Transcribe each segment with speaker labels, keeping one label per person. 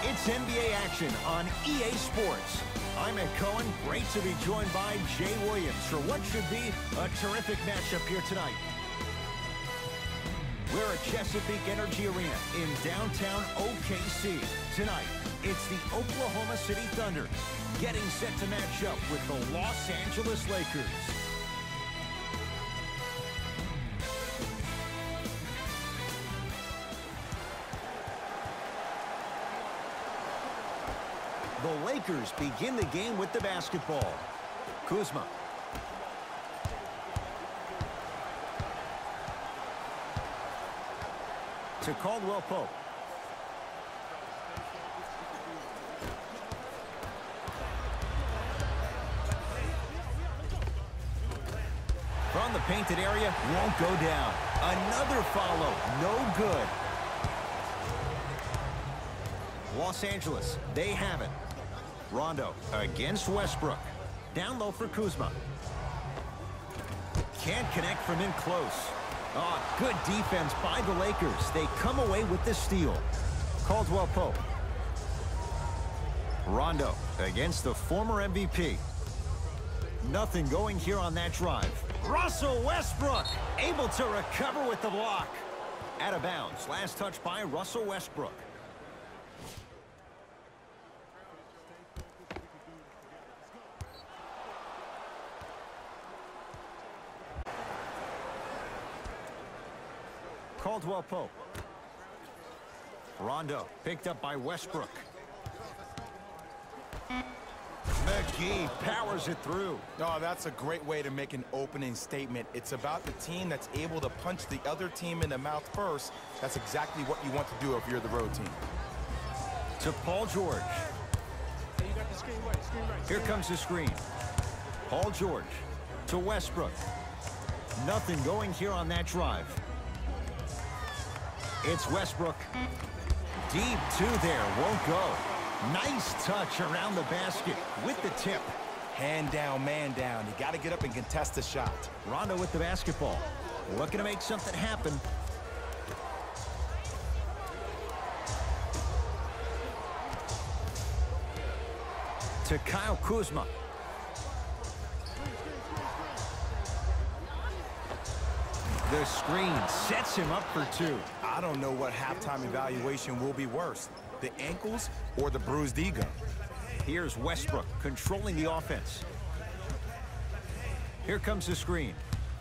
Speaker 1: It's NBA action on EA Sports. I'm Ed Cohen. Great to be joined by Jay Williams for what should be a terrific matchup here tonight. We're at Chesapeake Energy Arena in downtown OKC. Tonight, it's the Oklahoma City Thunder getting set to match up with the Los Angeles Lakers. The Lakers begin the game with the basketball. Kuzma. To Caldwell Pope. From the painted area, won't go down. Another follow, no good. Los Angeles, they have it. Rondo against Westbrook. Down low for Kuzma. Can't connect from in close. Oh, good defense by the Lakers. They come away with the steal. Caldwell Pope. Rondo against the former MVP. Nothing going here on that drive. Russell Westbrook able to recover with the block. Out of bounds. Last touch by Russell Westbrook. Caldwell Pope. Rondo picked up by Westbrook. McGee powers it through.
Speaker 2: Oh, that's a great way to make an opening statement. It's about the team that's able to punch the other team in the mouth first. That's exactly what you want to do if you're the road team.
Speaker 1: To Paul George. Here comes the screen. Paul George to Westbrook. Nothing going here on that drive. It's Westbrook. Deep two there, won't go. Nice touch around the basket with the tip.
Speaker 2: Hand down, man down. You got to get up and contest the shot.
Speaker 1: Rondo with the basketball. Looking to make something happen. To Kyle Kuzma. The screen sets him up for two.
Speaker 2: I don't know what halftime evaluation will be worse, the ankles or the bruised ego.
Speaker 1: Here's Westbrook controlling the offense. Here comes the screen.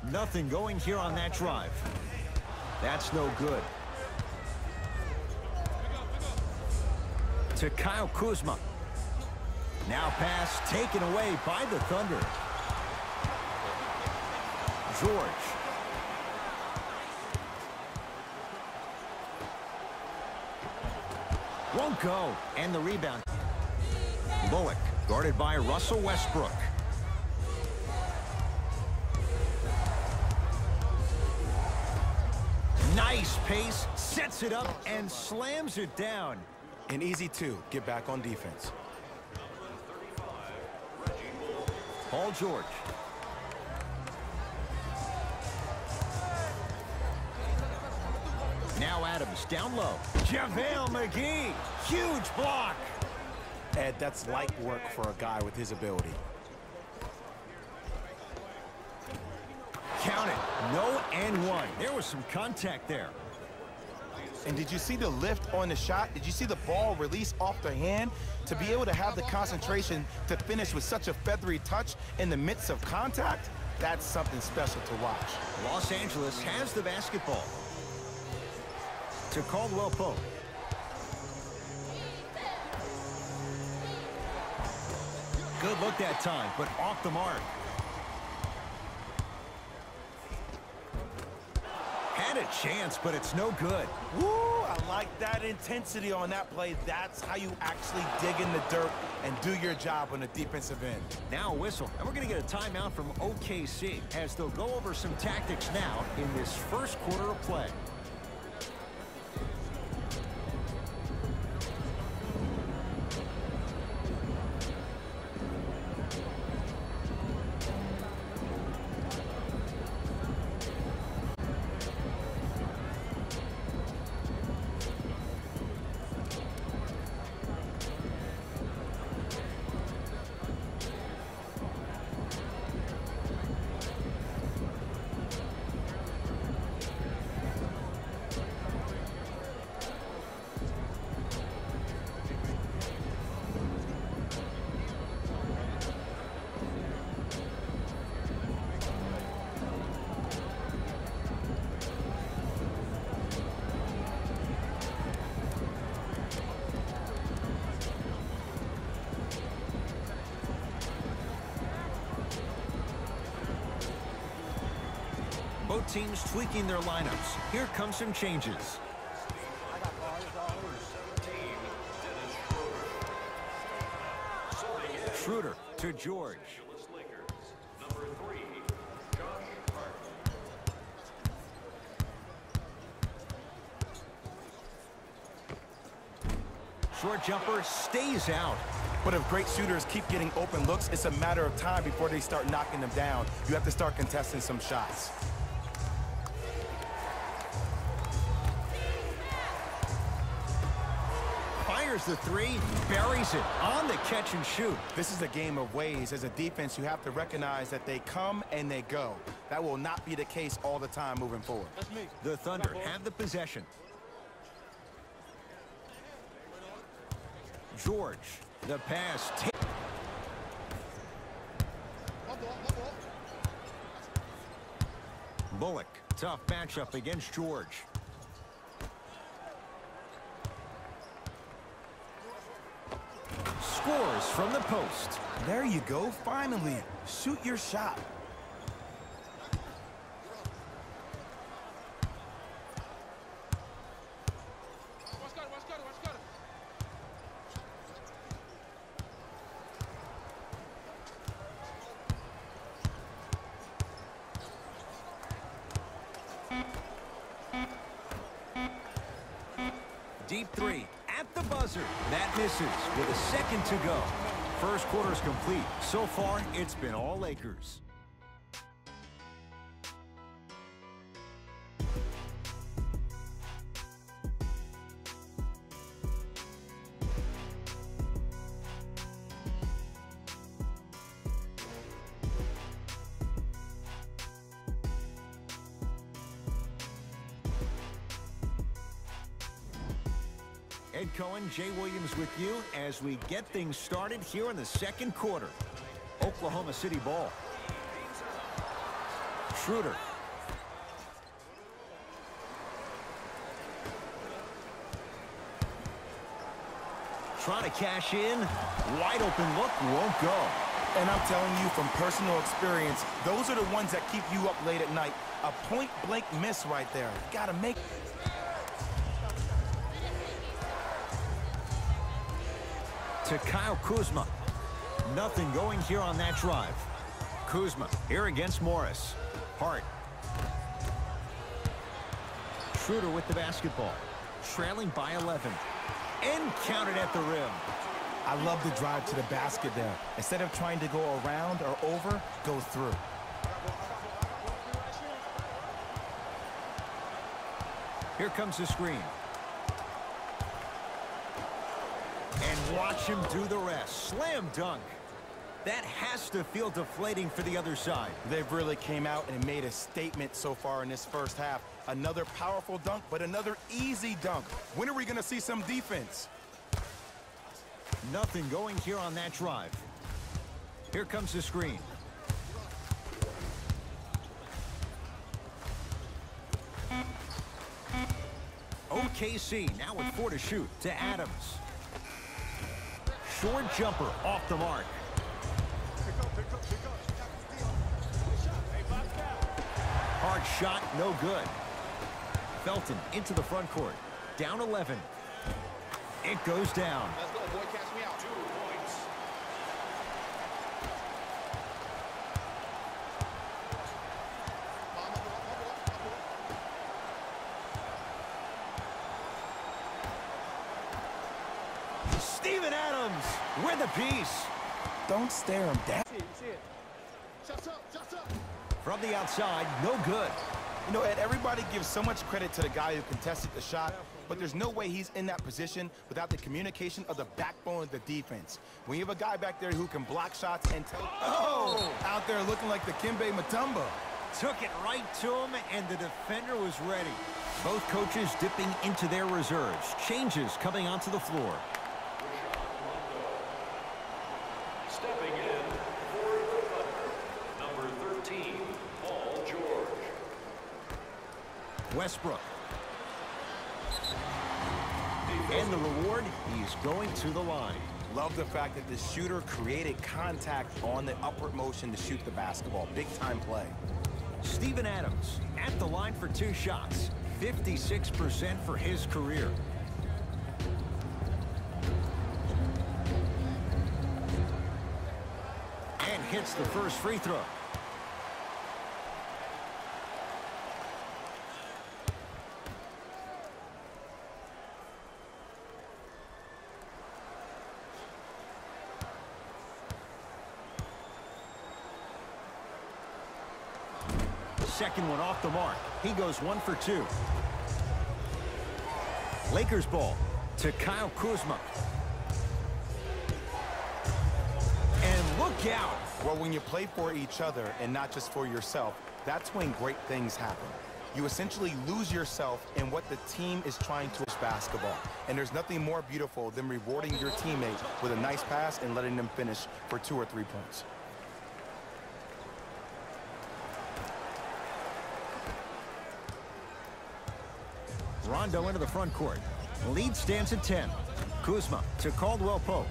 Speaker 1: Nothing going here on that drive. That's no good. To Kyle Kuzma. Now pass taken away by the Thunder. George. Won't go. And the rebound. Bullock guarded by Russell Westbrook. Nice pace. Sets it up and slams it down.
Speaker 2: An easy two. Get back on defense.
Speaker 1: Paul George. Now Adams down low. JaVale McGee. Huge block.
Speaker 2: Ed, that's light work for a guy with his ability.
Speaker 1: Count it. No and one. There was some contact there.
Speaker 2: And did you see the lift on the shot? Did you see the ball release off the hand? To be able to have the concentration to finish with such a feathery touch in the midst of contact, that's something special to watch.
Speaker 1: Los Angeles has the basketball. To Caldwell Pope. Good look that time, but off the mark. Had a chance, but it's no good.
Speaker 2: Woo, I like that intensity on that play. That's how you actually dig in the dirt and do your job on the defensive end.
Speaker 1: Now a whistle, and we're going to get a timeout from OKC as they'll go over some tactics now in this first quarter of play. Both teams tweaking their lineups. Here come some changes. Schroeder to George. Short jumper stays out.
Speaker 2: But if great shooters keep getting open looks, it's a matter of time before they start knocking them down. You have to start contesting some shots.
Speaker 1: Fires the three, buries it on the catch and shoot.
Speaker 2: This is a game of ways. As a defense, you have to recognize that they come and they go. That will not be the case all the time moving forward.
Speaker 1: The Thunder have the possession. George, the pass. Bullock, tough matchup against George. Scores from the post.
Speaker 2: There you go, finally. Shoot your shot.
Speaker 1: Deep three at the buzzer. That misses with a second to go. First quarter's complete. So far, it's been all Lakers. Ed Cohen, Jay Williams with you as we get things started here in the second quarter. Oklahoma City ball. Schroeder. Trying to cash in. Wide open look, won't go.
Speaker 2: And I'm telling you from personal experience, those are the ones that keep you up late at night. A point-blank miss right there. Gotta make...
Speaker 1: To Kyle Kuzma. Nothing going here on that drive. Kuzma here against Morris. Hart. Schroeder with the basketball. Trailing by 11. And counted at the rim.
Speaker 2: I love the drive to the basket there. Instead of trying to go around or over, go through.
Speaker 1: Here comes the screen. And watch him do the rest. Slam dunk. That has to feel deflating for the other side.
Speaker 2: They've really came out and made a statement so far in this first half. Another powerful dunk, but another easy dunk. When are we going to see some defense?
Speaker 1: Nothing going here on that drive. Here comes the screen. OKC now with 4 to shoot to Adams. Short jumper off the mark. Hard shot, no good. Felton into the front court. Down 11. It goes down.
Speaker 3: Let's go, boy. Catch me out. 2 points.
Speaker 1: Steven Adams with a piece.
Speaker 2: Don't stare him down.
Speaker 3: Shots up, shots up.
Speaker 1: From the outside, no good.
Speaker 2: You know, Ed, everybody gives so much credit to the guy who contested the shot, but there's no way he's in that position without the communication of the backbone of the defense. When you have a guy back there who can block shots and tell... Oh! Out there looking like the Kimbe Mutombo.
Speaker 1: Took it right to him, and the defender was ready. Both coaches dipping into their reserves. Changes coming onto the floor.
Speaker 4: Stepping in for the Thunder, number 13, Paul George.
Speaker 1: Westbrook. And the reward, he's going to the line.
Speaker 2: Love the fact that the shooter created contact on the upward motion to shoot the basketball. Big time play.
Speaker 1: Steven Adams at the line for 2 shots. 56% for his career. And hits the first free throw. Second one off the mark. He goes 1 for 2. Lakers ball to Kyle Kuzma. And look out.
Speaker 2: Well, when you play for each other and not just for yourself, that's when great things happen. You essentially lose yourself in what the team is trying to basketball. And there's nothing more beautiful than rewarding your teammate with a nice pass and letting them finish for 2 or 3 points.
Speaker 1: Rondo into the front court. Lead stands at 10. Kuzma to Caldwell Pope.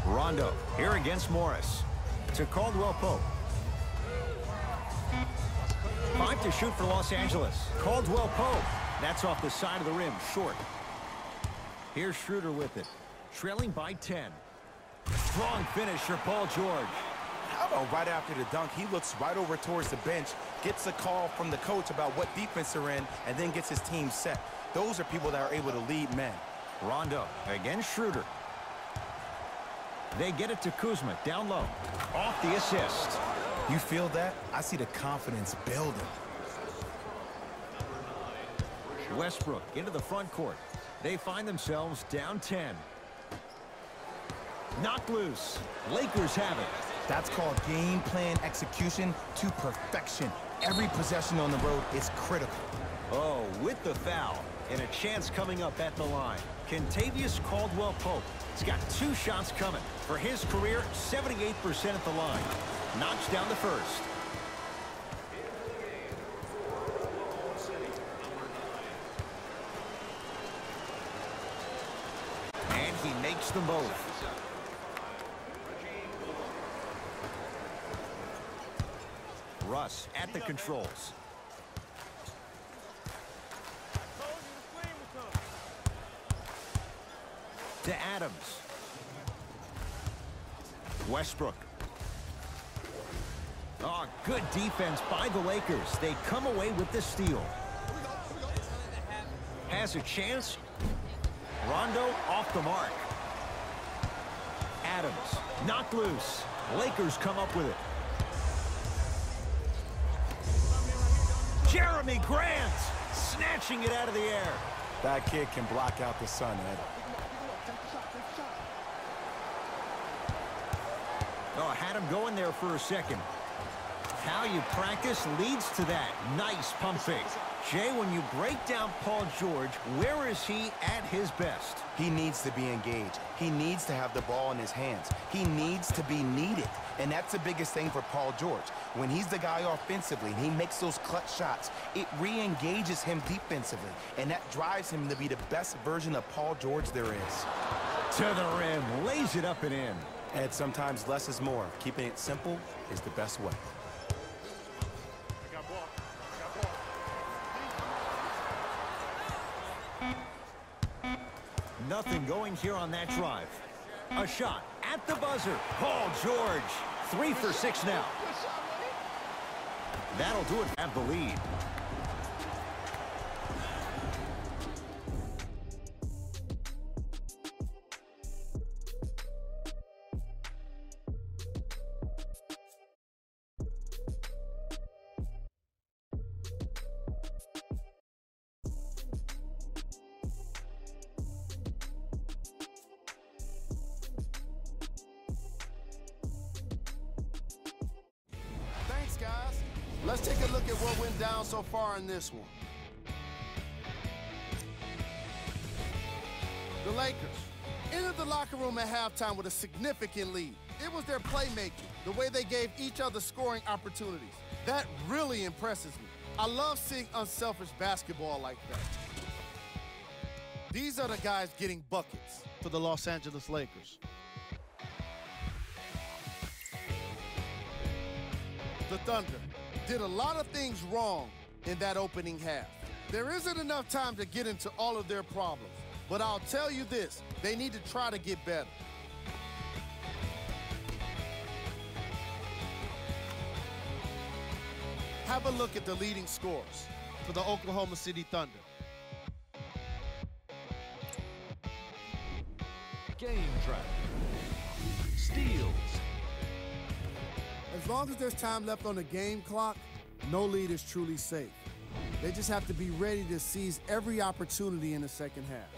Speaker 1: Rondo here against Morris. To Caldwell Pope. 5 to shoot for Los Angeles. Caldwell Pope. That's off the side of the rim, short. Here's Schroeder with it. Trailing by 10. Strong finish for Paul George.
Speaker 2: How about right after the dunk, he looks right over towards the bench, gets a call from the coach about what defense they're in, and then gets his team set. Those are people that are able to lead men.
Speaker 1: Rondo against Schroeder. They get it to Kuzma down low. Off the assist.
Speaker 2: You feel that? I see the confidence building.
Speaker 1: Westbrook into the front court. They find themselves down 10. Knocked loose. Lakers have it.
Speaker 2: That's called game plan execution to perfection. Every possession on the road is critical.
Speaker 1: Oh, with the foul. And a chance coming up at the line. Kentavious Caldwell Pope. He's got 2 shots coming. For his career, 78% at the line. Knocks down the first. And he makes them both. Russ at the controls. To Adams. Westbrook. Oh, good defense by the Lakers. They come away with the steal. Has a chance. Rondo off the mark. Adams knocked loose. Lakers come up with it. Jeremy Grant snatching it out of the air.
Speaker 2: That kid can block out the sun, Ed.
Speaker 1: Oh, had him going there for a second. How you practice leads to that. Nice pump fake. Jay, when you break down Paul George, where is he at his best?
Speaker 2: He needs to be engaged. He needs to have the ball in his hands. He needs to be needed. And that's the biggest thing for Paul George. When he's the guy offensively and he makes those clutch shots, it re-engages him defensively. And that drives him to be the best version of Paul George there is.
Speaker 1: To the rim, lays it up and in.
Speaker 2: And sometimes less is more. Keeping it simple is the best way.
Speaker 1: Nothing going here on that drive. A shot at the buzzer. Paul George. 3 for 6 now. That'll do it at the lead.
Speaker 3: Guys, let's take a look at what went down so far in this one. The Lakers entered the locker room at halftime with a significant lead. It was their playmaking, the way they gave each other scoring opportunities. That really impresses me. I love seeing unselfish basketball like that. These are the guys getting buckets for the Los Angeles Lakers. The Thunder did a lot of things wrong in that opening half. There isn't enough time to get into all of their problems, but I'll tell you this, they need to try to get better. Have a look at the leading scores for the Oklahoma City Thunder.
Speaker 4: Game track. Steals.
Speaker 3: As long as there's time left on the game clock, no lead is truly safe. They just have to be ready to seize every opportunity in the second half.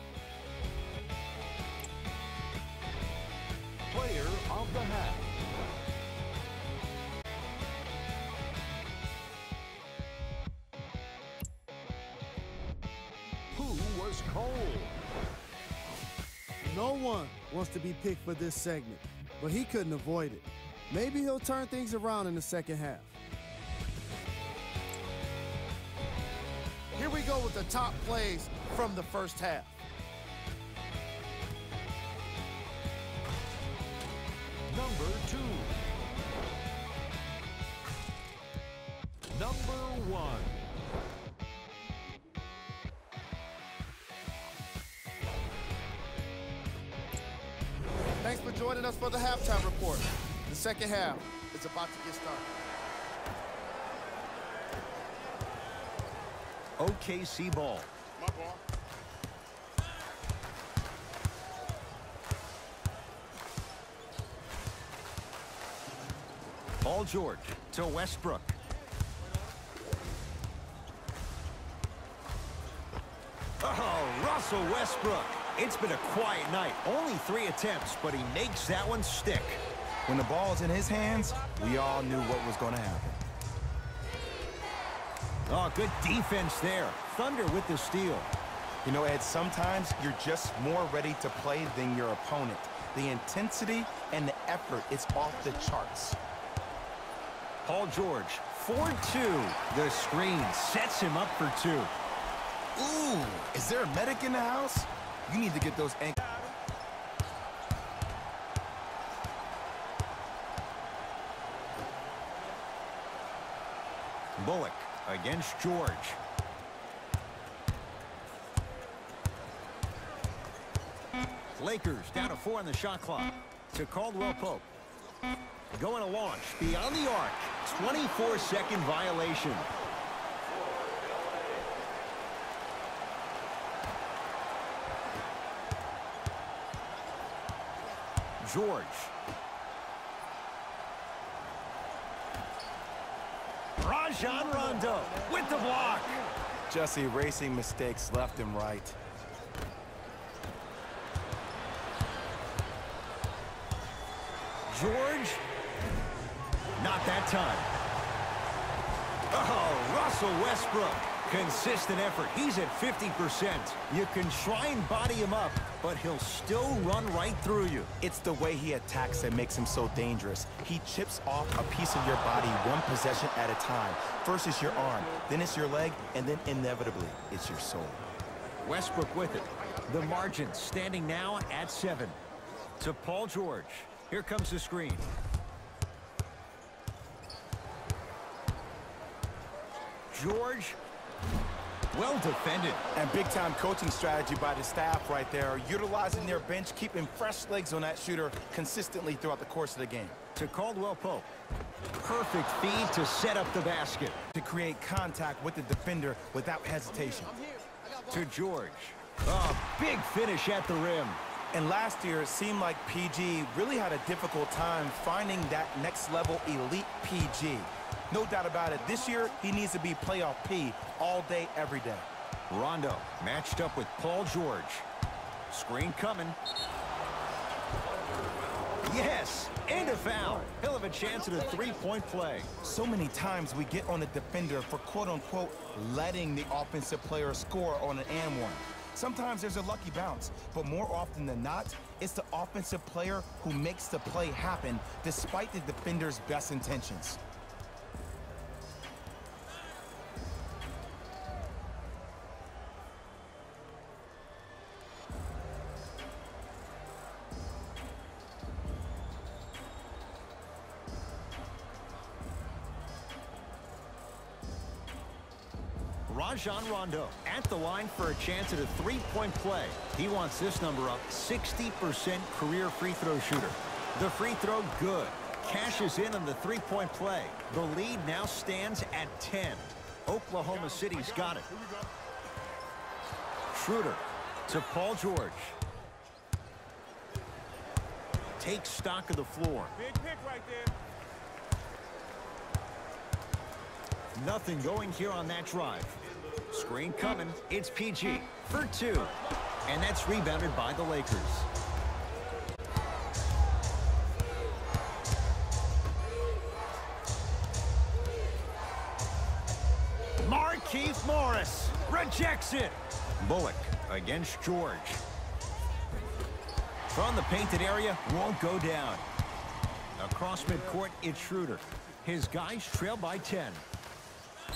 Speaker 4: Player of the half. Who was cold?
Speaker 3: No one wants to be picked for this segment, but he couldn't avoid it. Maybe he'll turn things around in the second half. Here we go with the top plays from the first half.
Speaker 4: Number 2. Number 1.
Speaker 3: Thanks for joining us for the halftime report. The second half is about to get started.
Speaker 1: OKC ball.
Speaker 3: My ball.
Speaker 1: Paul George to Westbrook. Oh, Russell Westbrook. It's been a quiet night. Only 3 attempts, but he makes that one stick.
Speaker 2: When the ball's in his hands, we all knew what was going to happen.
Speaker 1: Oh, good defense there. Thunder with the steal.
Speaker 2: You know, Ed, sometimes you're just more ready to play than your opponent. The intensity and the effort is off the charts.
Speaker 1: Paul George, 4-2. The screen sets him up for 2.
Speaker 2: Ooh, is there a medic in the house? You need to get those ankles.
Speaker 1: Bullock against George. Lakers down to 4 on the shot clock. To Caldwell Pope. Going to launch beyond the arc. 24-second violation. George. Rajon Rondo with the block.
Speaker 2: Just erasing mistakes left and right.
Speaker 1: George. Not that time. Oh, Russell Westbrook. Consistent effort. He's at 50%. You can try and body him up, but he'll still run right through you.
Speaker 2: It's the way he attacks that makes him so dangerous. He chips off a piece of your body one possession at a time. First it's your arm, then it's your leg, and then inevitably it's your soul.
Speaker 1: Westbrook with it. The margin standing now at 7. To Paul George. Here comes the screen. George. Well defended.
Speaker 2: And big-time coaching strategy by the staff right there, utilizing their bench, keeping fresh legs on that shooter consistently throughout the course of the game.
Speaker 1: To Caldwell Pope. Perfect feed to set up the basket.
Speaker 2: To create contact with the defender without hesitation.
Speaker 1: To George. Oh, big finish at the rim.
Speaker 2: And last year, it seemed like PG really had a difficult time finding that next-level elite PG. No doubt about it, this year, he needs to be playoff P all day, every day.
Speaker 1: Rondo matched up with Paul George. Screen coming. Yes, and a foul. He'll have a chance at a three-point play.
Speaker 2: So many times we get on the defender for quote-unquote letting the offensive player score on an and one. Sometimes there's a lucky bounce, but more often than not, it's the offensive player who makes the play happen despite the defender's best intentions.
Speaker 1: Rajon Rondo at the line for a chance at a three-point play. He wants this number up, 60% career free throw shooter. The free throw, good. Cashes in on the three-point play. The lead now stands at 10. Oklahoma City's got it. Schroeder to Paul George. Takes stock of the floor.
Speaker 5: Big pick right there.
Speaker 1: Nothing going here on that drive. Screen coming. It's PG for two. And that's rebounded by the Lakers. Markieff Morris rejects it. Bullock against George. From the painted area, won't go down. Across midcourt, it's Schroeder. His guys trail by 10.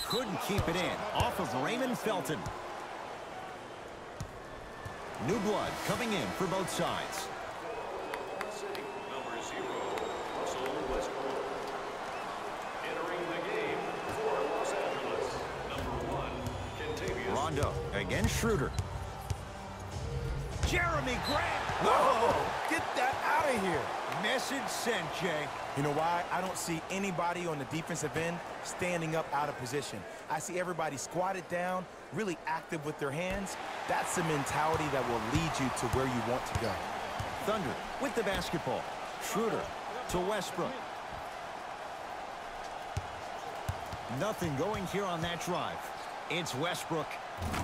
Speaker 1: Couldn't keep it in. Off of Raymond Felton. New blood coming in for both sides.
Speaker 6: Number 0, Russell Westbrook. Entering the game for Los Angeles. Number 1, Kentavious.
Speaker 1: Rondo against Schroeder. Jeremy Grant.
Speaker 2: Whoa! Get that out of here.
Speaker 1: Message sent, Jay.
Speaker 2: You know why? I don't see anybody on the defensive end standing up out of position. I see everybody squatted down, really active with their hands. That's the mentality that will lead you to where you want to go.
Speaker 1: Thunder with the basketball. Schroeder to Westbrook. Nothing going here on that drive. It's Westbrook.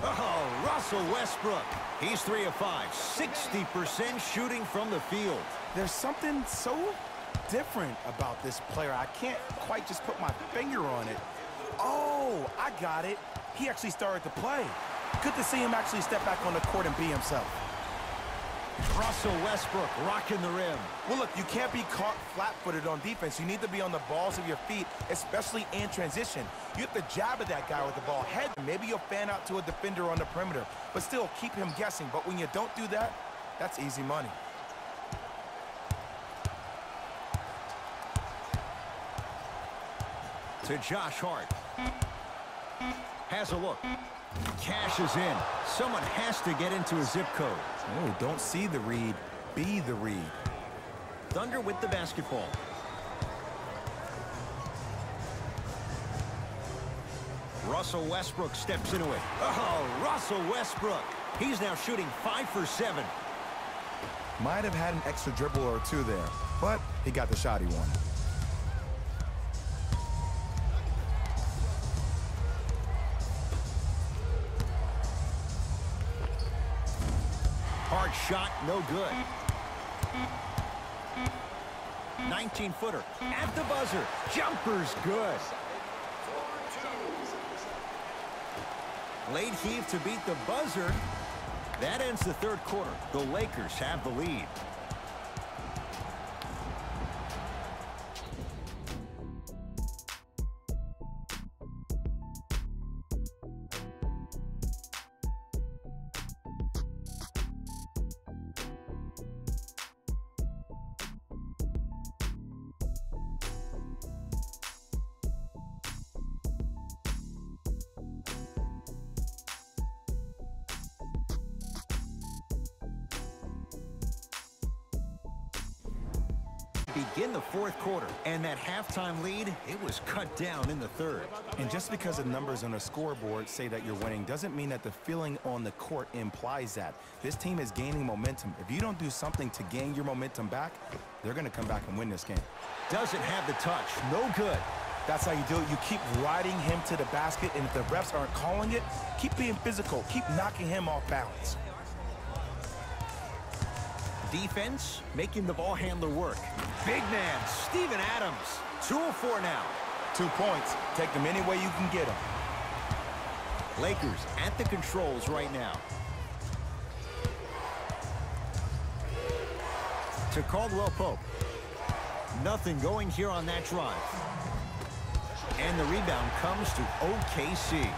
Speaker 1: Oh, Russell Westbrook. He's 3 of 5, 60% shooting from the field.
Speaker 2: There's something so different about this player. I can't quite just put my finger on it. Oh, I got it. He actually started to play. Good to see him actually step back on the court and be himself.
Speaker 1: Russell Westbrook rocking the rim.
Speaker 2: Well, look, you can't be caught flat-footed on defense. You need to be on the balls of your feet, especially in transition. You have to jab at that guy with the ball. Head, maybe you'll fan out to a defender on the perimeter, but still keep him guessing. But when you don't do that, that's easy money.
Speaker 1: To Josh Hart. Has a look. Cashes in. Someone has to get into a zip code.
Speaker 2: Oh, don't see the read. Be the read.
Speaker 1: Thunder with the basketball. Russell Westbrook steps into it. Oh, Russell Westbrook. He's now shooting 5 for 7.
Speaker 2: Might have had an extra dribble or two there, but he got the shot he wanted.
Speaker 1: Hard shot, no good. 19-footer at the buzzer. Jumper's good. Late heave to beat the buzzer. That ends the third quarter. The Lakers have the lead. Begin the fourth quarter, and that halftime lead, it was cut down in the third.
Speaker 2: And just because the numbers on the scoreboard say that you're winning doesn't mean that the feeling on the court implies that. This team is gaining momentum. If you don't do something to gain your momentum back, they're going to come back and win this game.
Speaker 1: Doesn't have the touch. No good.
Speaker 2: That's how you do it. You keep riding him to the basket, and if the refs aren't calling it, keep being physical. Keep knocking him off balance.
Speaker 1: Defense making the ball handler work. Big man, Steven Adams. 2 of 4 now.
Speaker 2: 2 points. Take them any way you can get them.
Speaker 1: Lakers at the controls right now. To Caldwell Pope. Nothing going here on that drive. And the rebound comes to OKC.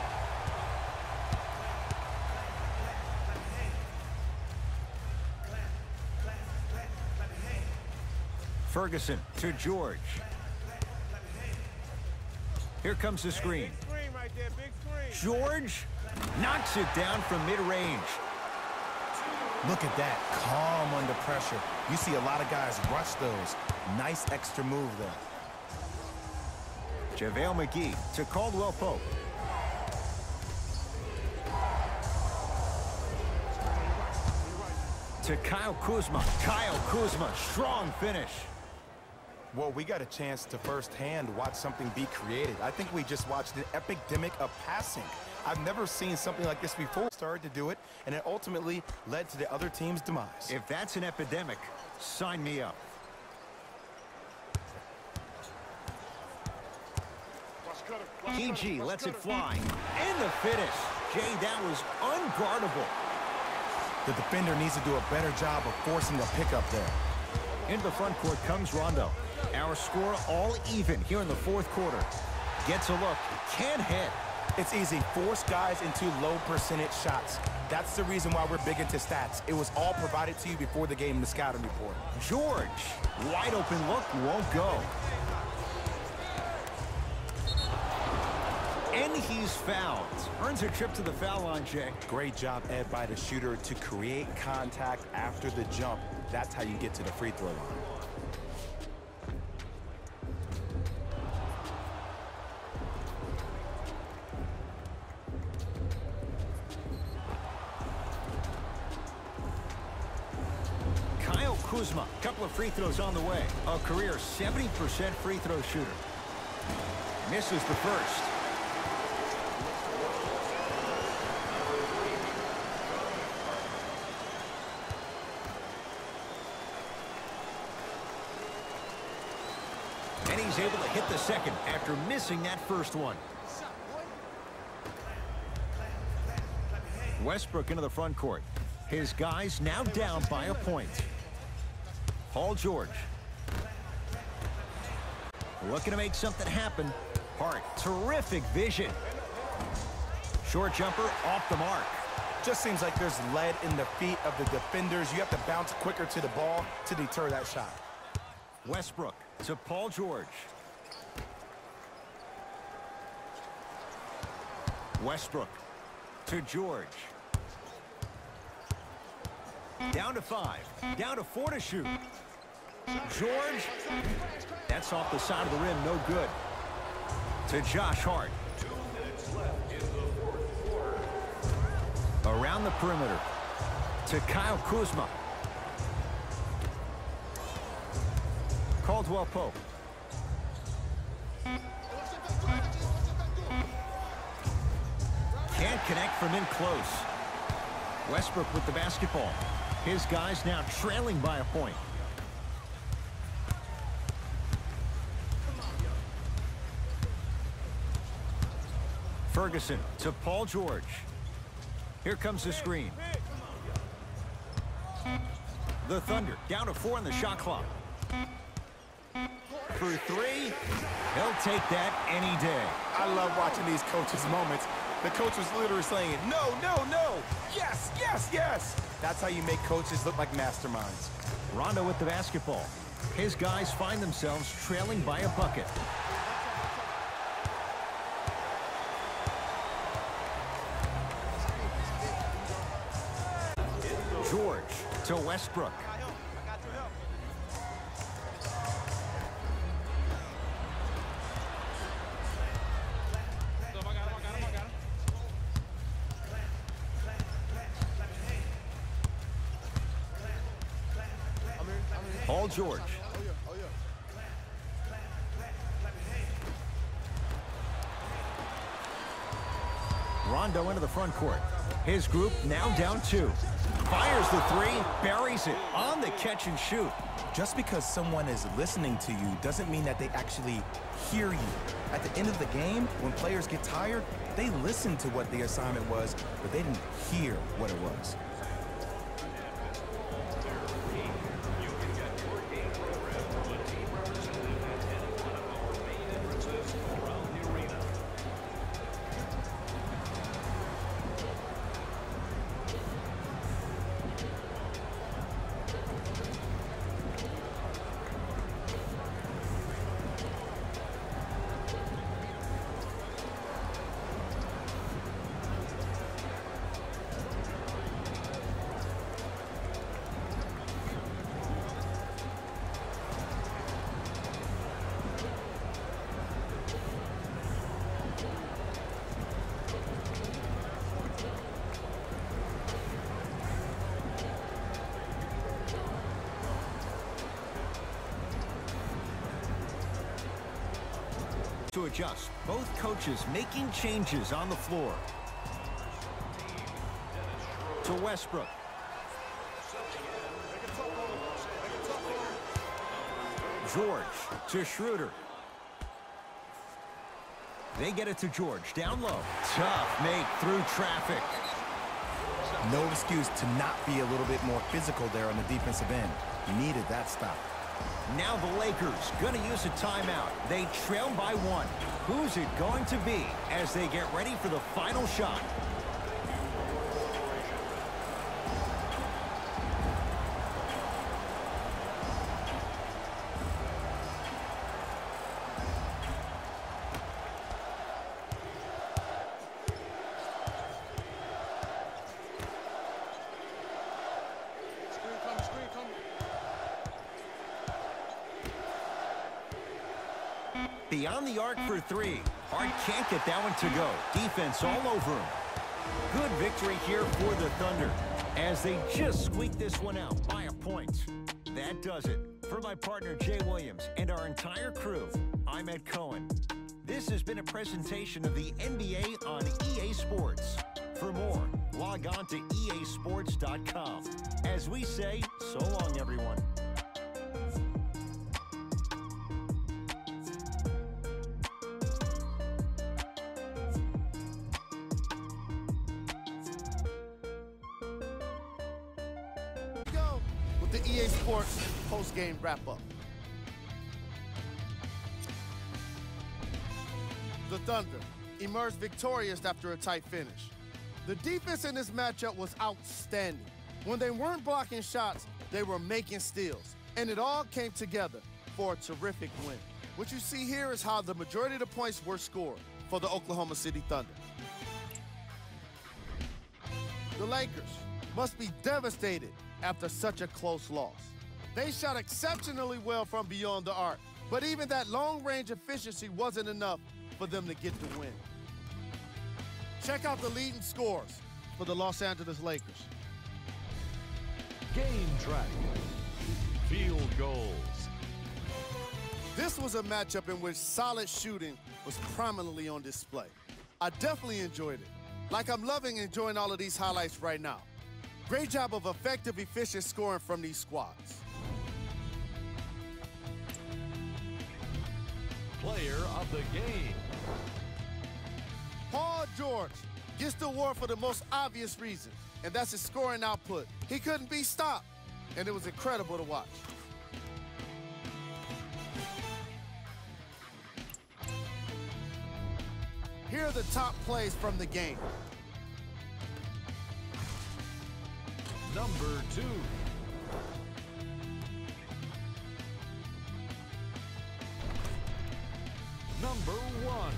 Speaker 1: Ferguson to George. Here comes the screen. George knocks it down from mid-range.
Speaker 2: Look at that, calm under pressure. You see a lot of guys rush those. Nice extra move there.
Speaker 1: JaVale McGee to Caldwell Pope. To Kyle Kuzma. Kyle Kuzma, strong finish.
Speaker 2: Well, we got a chance to firsthand watch something be created. I think we just watched an epidemic of passing. I've never seen something like this before. Started to do it, and it ultimately led to the other team's demise.
Speaker 1: If that's an epidemic, sign me up. PG lets it fly. And the finish. Jay, that was unguardable.
Speaker 2: The defender needs to do a better job of forcing a pickup there.
Speaker 1: Into the front court comes Rondo. Our score all even here in the fourth quarter. Gets a look. Can't hit.
Speaker 2: It's easy. Force guys into low percentage shots. That's the reason why we're big into stats. It was all provided to you before the game in the scouting report.
Speaker 1: George. Wide open look. Won't go. And he's fouled. Earns a trip to the foul line, Jay.
Speaker 2: Great job, Ed, by the shooter to create contact after the jump. That's how you get to the free throw line.
Speaker 1: Kyle Kuzma, couple of free throws on the way. A career 70% free throw shooter. Misses the first. And he's able to hit the second after missing that first one. Westbrook into the front court. His guys now down by a point. Paul George. Looking to make something happen. Hart, terrific vision. Short jumper off the mark.
Speaker 2: Just seems like there's lead in the feet of the defenders. You have to bounce quicker to the ball to deter that shot.
Speaker 1: Westbrook to Paul George. Westbrook to George. Down to 5. Down to 4 to shoot. George. That's off the side of the rim. No good. To Josh Hart.
Speaker 6: 2 minutes left in the fourth quarter.
Speaker 1: Around the perimeter. To Kyle Kuzma. Caldwell Pope. Can't connect from in close. Westbrook with the basketball. His guys now trailing by a point. Ferguson to Paul George. Here comes the screen. The Thunder down to 4 on the shot clock. For 3, he'll take that any day.
Speaker 2: I love watching these coaches' moments. The coach was literally saying, no, no, no, yes, yes, yes. That's how you make coaches look like masterminds.
Speaker 1: Rondo with the basketball. His guys find themselves trailing by a bucket. George to Westbrook. Paul George. Rondo into the front court. His group now down 2. Fires the 3, buries it on the catch and shoot.
Speaker 2: Just because someone is listening to you doesn't mean that they actually hear you. At the end of the game, when players get tired, they listen to what the assignment was, but they didn't hear what it was.
Speaker 1: adjust. Both coaches making changes on the floor. To Westbrook. George to Schroeder. They get it to George, down low. Tough make through traffic.
Speaker 2: No excuse to not be a little bit more physical there on the defensive end. You needed that stop.
Speaker 1: Now the Lakers gonna use a timeout. They trail by 1. Who's it going to be as they get ready for the final shot? Beyond the arc for 3. Hart can't get that one to go. Defense all over him. Good victory here for the Thunder as they just squeak this one out by a point. That does it. For my partner Jay Williams and our entire crew, I'm Ed Cohen. This has been a presentation of the NBA on EA Sports. For more, log on to easports.com. As we say, so long, everyone.
Speaker 3: The EA Sports post-game wrap-up. The Thunder emerged victorious after a tight finish. The defense in this matchup was outstanding. When they weren't blocking shots, they were making steals, and it all came together for a terrific win. What you see here is how the majority of the points were scored for the Oklahoma City Thunder. The Lakers must be devastated after such a close loss. They shot exceptionally well from beyond the arc, but even that long-range efficiency wasn't enough for them to get the win. Check out the leading scores for the Los Angeles Lakers.
Speaker 4: Game track. Field goals.
Speaker 3: This was a matchup in which solid shooting was prominently on display. I definitely enjoyed it. Like I'm loving enjoying all of these highlights right now. Great job of effective, efficient scoring from these squads.
Speaker 4: Player of the game.
Speaker 3: Paul George gets the award for the most obvious reason, and that's his scoring output. He couldn't be stopped, and it was incredible to watch. Here are the top plays from the game.
Speaker 4: Number 2. Number 1.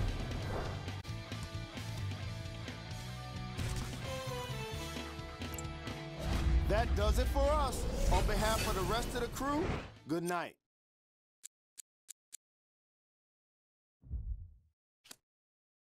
Speaker 3: That does it for us. On behalf of the rest of the crew, good night.